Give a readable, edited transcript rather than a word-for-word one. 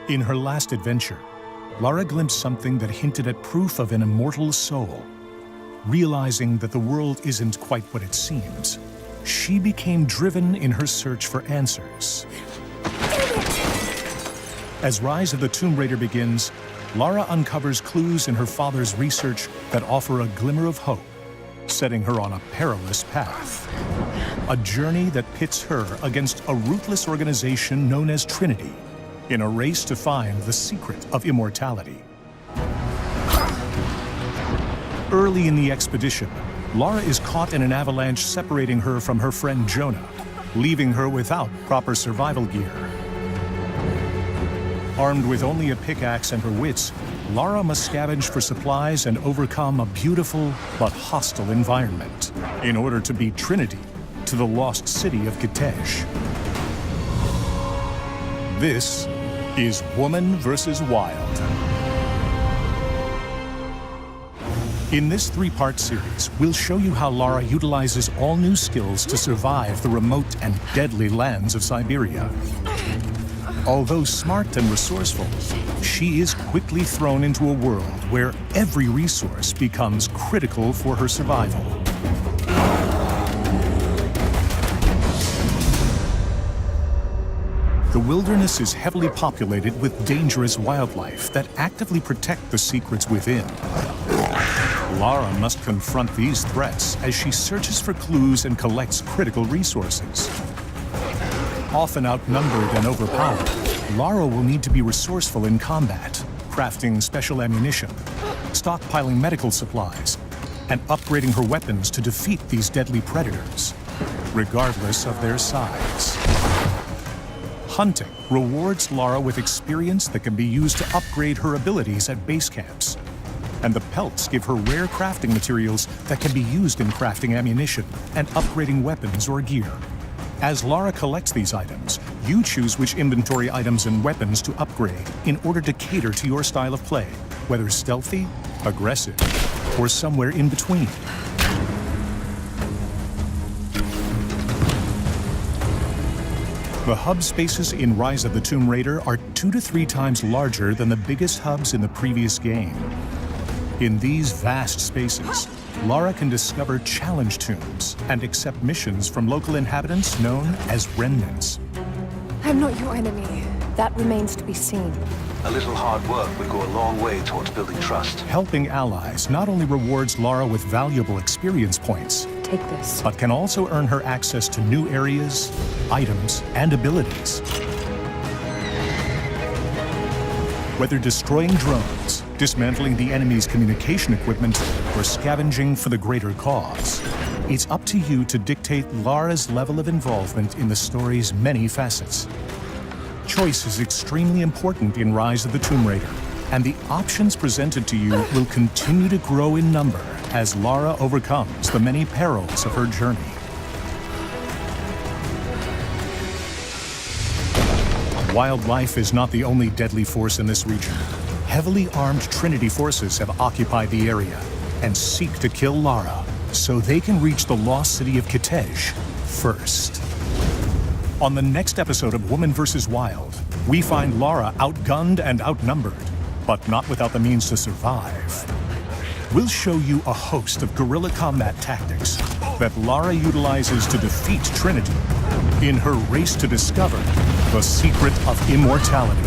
In her last adventure, Lara glimpsed something that hinted at proof of an immortal soul. Realizing that the world isn't quite what it seems, she became driven in her search for answers. As Rise of the Tomb Raider begins, Lara uncovers clues in her father's research that offer a glimmer of hope, setting her on a perilous path. A journey that pits her against a ruthless organization known as Trinity, in a race to find the secret of immortality. Early in the expedition, Lara is caught in an avalanche separating her from her friend Jonah, leaving her without proper survival gear. Armed with only a pickaxe and her wits, Lara must scavenge for supplies and overcome a beautiful but hostile environment in order to beat Trinity to the lost city of Kitezh. This is Woman vs. Wild. In this three-part series, we'll show you how Lara utilizes all new skills to survive the remote and deadly lands of Siberia. Although smart and resourceful, she is quickly thrown into a world where every resource becomes critical for her survival. The wilderness is heavily populated with dangerous wildlife that actively protect the secrets within. Lara must confront these threats as she searches for clues and collects critical resources. Often outnumbered and overpowered, Lara will need to be resourceful in combat, crafting special ammunition, stockpiling medical supplies, and upgrading her weapons to defeat these deadly predators, regardless of their size. Hunting rewards Lara with experience that can be used to upgrade her abilities at base camps, and the pelts give her rare crafting materials that can be used in crafting ammunition and upgrading weapons or gear. As Lara collects these items, you choose which inventory items and weapons to upgrade in order to cater to your style of play, whether stealthy, aggressive, or somewhere in between. The hub spaces in Rise of the Tomb Raider are 2 to 3 times larger than the biggest hubs in the previous game. In these vast spaces, Lara can discover challenge tombs and accept missions from local inhabitants known as remnants. I'm not your enemy. That remains to be seen. A little hard work would go a long way towards building trust. Helping allies not only rewards Lara with valuable experience points, Take this. but can also earn her access to new areas, items, and abilities. Whether destroying drones, dismantling the enemy's communication equipment, or scavenging for the greater cause, it's up to you to dictate Lara's level of involvement in the story's many facets. Choice is extremely important in Rise of the Tomb Raider, and the options presented to you will continue to grow in number as Lara overcomes the many perils of her journey. Wildlife is not the only deadly force in this region. Heavily armed Trinity forces have occupied the area and seek to kill Lara so they can reach the lost city of Kitezh first. On the next episode of Woman vs. Wild, we find Lara outgunned and outnumbered, but not without the means to survive. We'll show you a host of guerrilla combat tactics that Lara utilizes to defeat Trinity in her race to discover the secret of immortality.